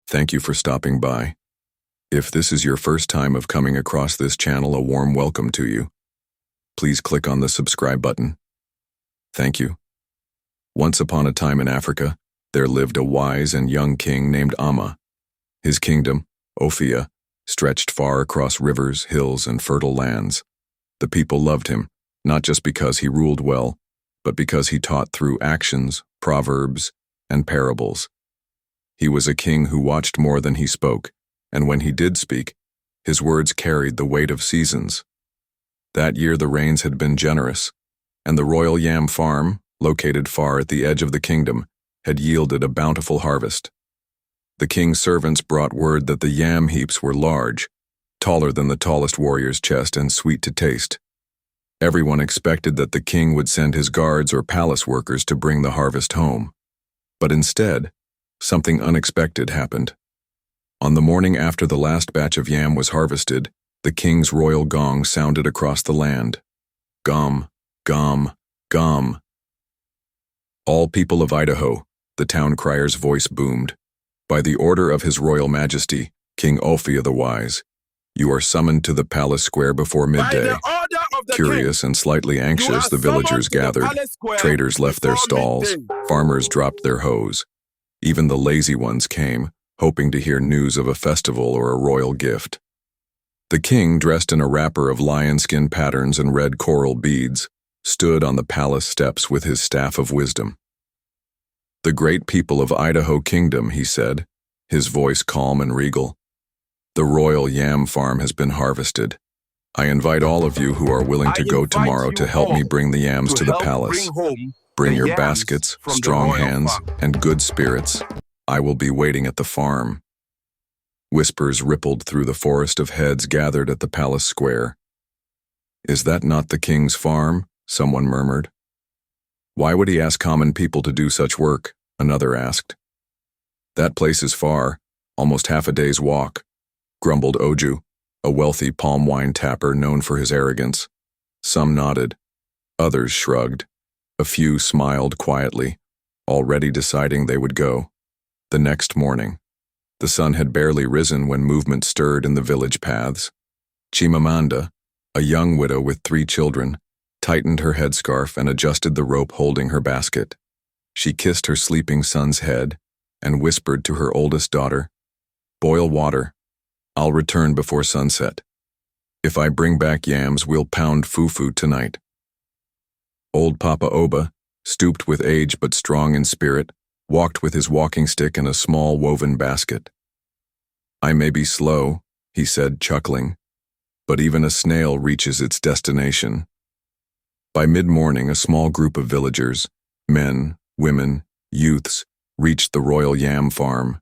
Thank you for stopping by. If this is your first time of coming across this channel, a warm welcome to you. Please click on the subscribe button. Thank you. Once upon a time in Africa, there lived a wise and young king named Amma. His kingdom, Ophia, stretched far across rivers, hills, and fertile lands. The people loved him, not just because he ruled well, but because he taught through actions, proverbs, and parables. He was a king who watched more than he spoke, and when he did speak, his words carried the weight of seasons. That year the rains had been generous, and the royal yam farm, located far at the edge of the kingdom, had yielded a bountiful harvest. The king's servants brought word that the yam heaps were large, taller than the tallest warrior's chest and sweet to taste. Everyone expected that the king would send his guards or palace workers to bring the harvest home. But instead, something unexpected happened. On the morning after the last batch of yam was harvested, the king's royal gong sounded across the land. Gom, gom, gom. All people of Idaho, the town crier's voice boomed. By the order of His Royal Majesty, King Ophia the Wise, you are summoned to the palace square before midday. Curious and slightly anxious, the villagers gathered. Traders left their stalls. Farmers dropped their hoes. Even the lazy ones came, hoping to hear news of a festival or a royal gift. The king, dressed in a wrapper of lion-skin patterns and red coral beads, stood on the palace steps with his staff of wisdom. "The great people of Idaho Kingdom," he said, his voice calm and regal. "The royal yam farm has been harvested. I invite all of you who are willing to go tomorrow to help me bring the yams to the palace. Bring your baskets, strong hands, and good spirits. I will be waiting at the farm." Whispers rippled through the forest of heads gathered at the palace square. "Is that not the king's farm?" someone murmured. "Why would he ask common people to do such work?" another asked. "That place is far, almost half a day's walk," grumbled Oju, a wealthy palm wine tapper known for his arrogance. Some nodded. Others shrugged. A few smiled quietly, already deciding they would go. The next morning, the sun had barely risen when movement stirred in the village paths. Chimamanda, a young widow with 3 children, tightened her headscarf and adjusted the rope holding her basket. She kissed her sleeping son's head and whispered to her oldest daughter, "Boil water. I'll return before sunset. If I bring back yams, we'll pound fufu tonight." Old Papa Oba, stooped with age but strong in spirit, walked with his walking stick and a small woven basket. "I may be slow," he said, chuckling, "but even a snail reaches its destination." By mid-morning, a small group of villagers, men, women, youths, reached the royal yam farm.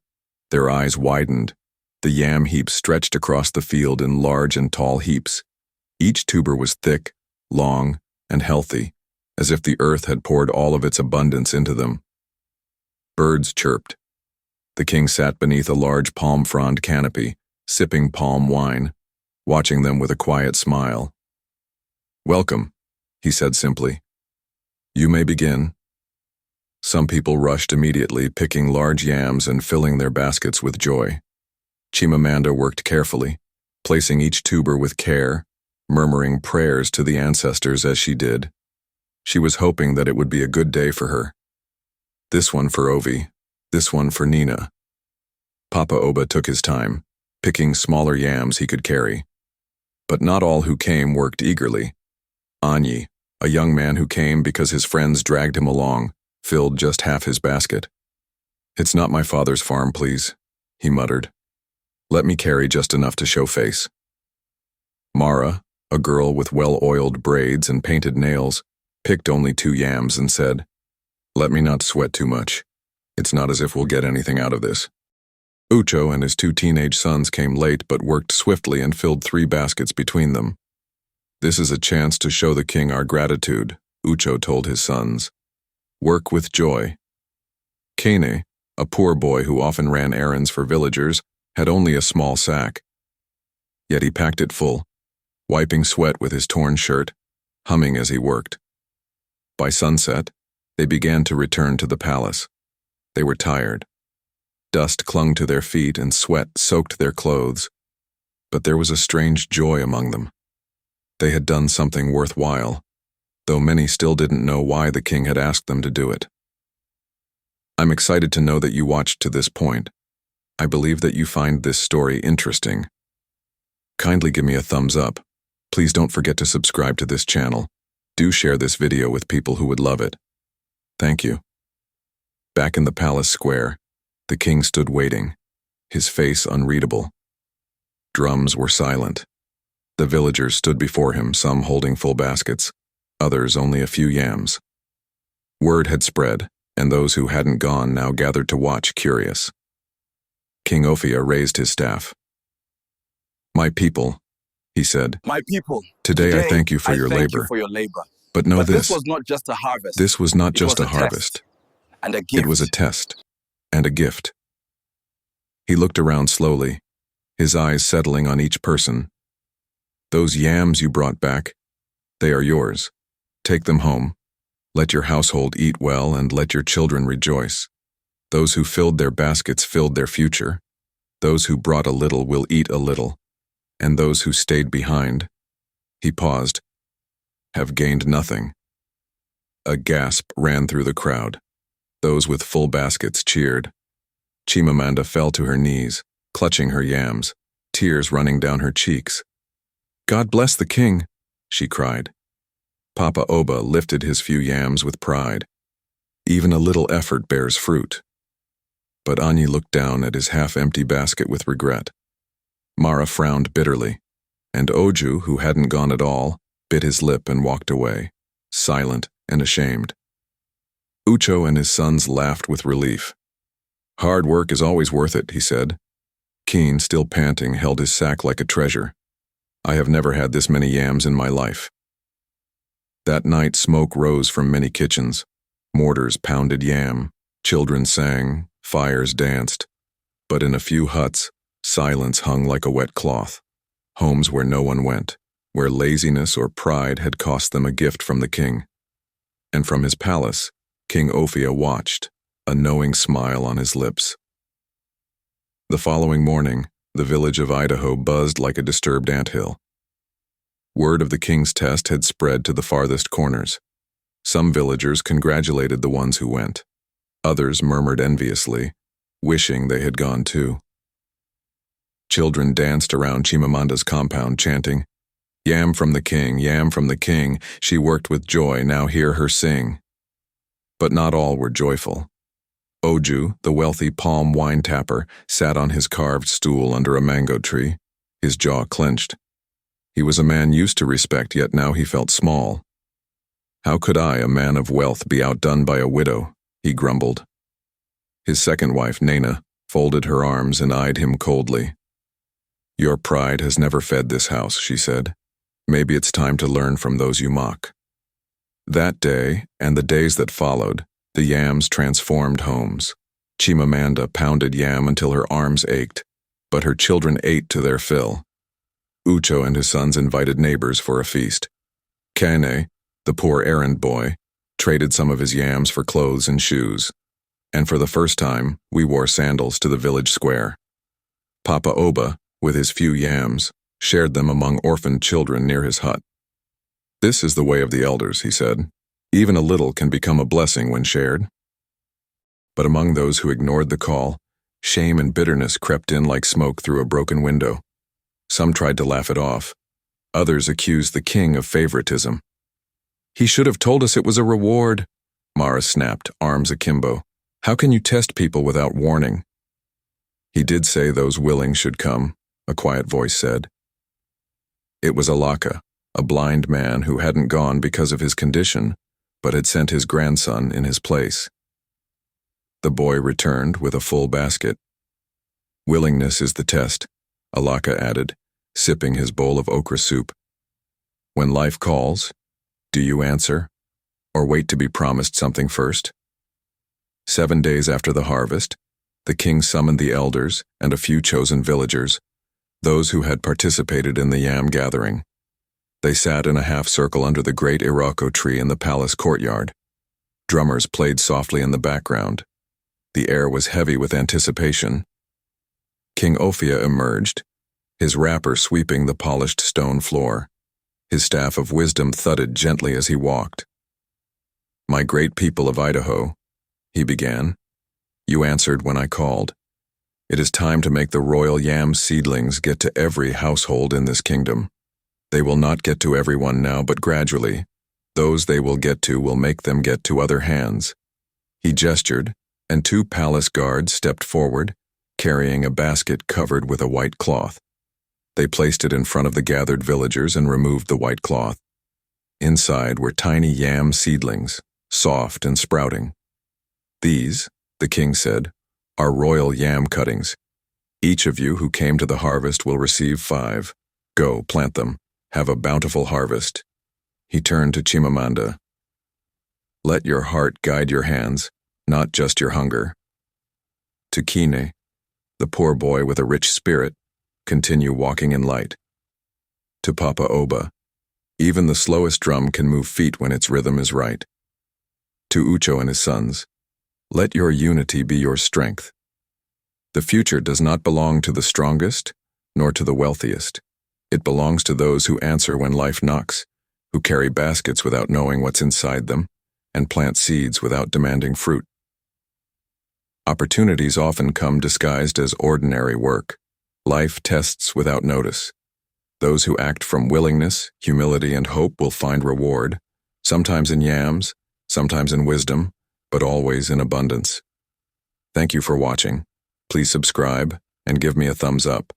Their eyes widened. The yam heaps stretched across the field in large and tall heaps. Each tuber was thick, long, and healthy, as if the earth had poured all of its abundance into them. Birds chirped. The king sat beneath a large palm frond canopy, sipping palm wine, watching them with a quiet smile. "Welcome," he said simply. "You may begin." Some people rushed immediately, picking large yams and filling their baskets with joy. Chimamanda worked carefully, placing each tuber with care, murmuring prayers to the ancestors as she did. She was hoping that it would be a good day for her. This one for Ovi, this one for Nina. Papa Oba took his time, picking smaller yams he could carry. But not all who came worked eagerly. Anyi, a young man who came because his friends dragged him along, filled just half his basket. "It's not my father's farm, please," he muttered. "Let me carry just enough to show face." Mara, a girl with well-oiled braids and painted nails, picked only 2 yams and said, "Let me not sweat too much. It's not as if we'll get anything out of this." Ucho and his 2 teenage sons came late but worked swiftly and filled 3 baskets between them. "This is a chance to show the king our gratitude," Ucho told his sons. "Work with joy." Kane, a poor boy who often ran errands for villagers, had only a small sack. Yet he packed it full, wiping sweat with his torn shirt, humming as he worked. By sunset, they began to return to the palace. They were tired. Dust clung to their feet and sweat soaked their clothes. But there was a strange joy among them. They had done something worthwhile, though many still didn't know why the king had asked them to do it. I'm excited to know that you watched to this point. I believe that you find this story interesting. Kindly give me a thumbs up. Please don't forget to subscribe to this channel. Do share this video with people who would love it. Thank you. Back in the palace square, the king stood waiting, his face unreadable. Drums were silent. The villagers stood before him, some holding full baskets, others only a few yams. Word had spread, and those who hadn't gone now gathered to watch, curious. King Ophia raised his staff. "My people," he said, "My people, today I thank you for your labor. But know this was not just a harvest. This was not just a harvest. And a gift. It was a test and a gift." He looked around slowly, his eyes settling on each person. "Those yams you brought back, they are yours. Take them home. Let your household eat well and let your children rejoice. Those who filled their baskets filled their future. Those who brought a little will eat a little. And those who stayed behind," he paused, "have gained nothing." A gasp ran through the crowd. Those with full baskets cheered. Chimamanda fell to her knees, clutching her yams, tears running down her cheeks. "God bless the king," she cried. Papa Oba lifted his few yams with pride. Even a little effort bears fruit. But Anyi looked down at his half-empty basket with regret. Mara frowned bitterly, and Oju, who hadn't gone at all, bit his lip and walked away, silent and ashamed. Ucho and his sons laughed with relief. "Hard work is always worth it," he said. Keen, still panting, held his sack like a treasure. "I have never had this many yams in my life." That night smoke rose from many kitchens. Mortars pounded yam, children sang, fires danced. But in a few huts, silence hung like a wet cloth. Homes where no one went, where laziness or pride had cost them a gift from the king. And from his palace, King Ophia watched, a knowing smile on his lips. The following morning, the village of Idaho buzzed like a disturbed anthill. Word of the king's test had spread to the farthest corners. Some villagers congratulated the ones who went. Others murmured enviously, wishing they had gone too. Children danced around Chimamanda's compound, chanting, "Yam from the king, yam from the king. She worked with joy, now hear her sing." But not all were joyful. Oju, the wealthy palm wine tapper, sat on his carved stool under a mango tree, his jaw clenched. He was a man used to respect, yet now he felt small. "How could I, a man of wealth, be outdone by a widow?" he grumbled. His second wife, Nana, folded her arms and eyed him coldly. "Your pride has never fed this house," she said. "Maybe it's time to learn from those you mock." That day, and the days that followed, the yams transformed homes. Chimamanda pounded yam until her arms ached, but her children ate to their fill. Ucho and his sons invited neighbors for a feast. Kane, the poor errand boy, traded some of his yams for clothes and shoes. And for the first time, we wore sandals to the village square. Papa Oba, with his few yams, shared them among orphaned children near his hut. "This is the way of the elders," he said. "Even a little can become a blessing when shared." But among those who ignored the call, shame and bitterness crept in like smoke through a broken window. Some tried to laugh it off. Others accused the king of favoritism. "He should have told us it was a reward," Mara snapped, arms akimbo. "How can you test people without warning?" "He did say those willing should come," a quiet voice said. It was Alaka, a blind man who hadn't gone because of his condition, but had sent his grandson in his place. The boy returned with a full basket. "Willingness is the test," Alaka added, sipping his bowl of okra soup. "When life calls, do you answer, or wait to be promised something first?" 7 days after the harvest, the king summoned the elders and a few chosen villagers, those who had participated in the yam gathering. They sat in a half-circle under the great Iroko tree in the palace courtyard. Drummers played softly in the background. The air was heavy with anticipation. King Ophia emerged, his wrapper sweeping the polished stone floor. His staff of wisdom thudded gently as he walked. "My great people of Idaho," he began, "you answered when I called. It is time to make the royal yam seedlings get to every household in this kingdom. They will not get to everyone now, but gradually, those they will get to will make them get to other hands." He gestured, and 2 palace guards stepped forward, carrying a basket covered with a white cloth. They placed it in front of the gathered villagers and removed the white cloth. Inside were tiny yam seedlings, soft and sprouting. "These," the king said, "are royal yam cuttings. Each of you who came to the harvest will receive 5. Go, plant them. Have a bountiful harvest." He turned to Chimamanda. "Let your heart guide your hands, not just your hunger." To Kine, the poor boy with a rich spirit, "Continue walking in light." To Papa Oba, "Even the slowest drum can move feet when its rhythm is right." To Ucho and his sons, "Let your unity be your strength. The future does not belong to the strongest, nor to the wealthiest. It belongs to those who answer when life knocks, who carry baskets without knowing what's inside them, and plant seeds without demanding fruit." Opportunities often come disguised as ordinary work. Life tests without notice. Those who act from willingness, humility, and hope will find reward, sometimes in yams, sometimes in wisdom, but always in abundance. Thank you for watching. Please subscribe and give me a thumbs up.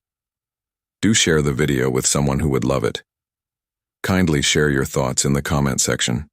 Do share the video with someone who would love it. Kindly share your thoughts in the comment section.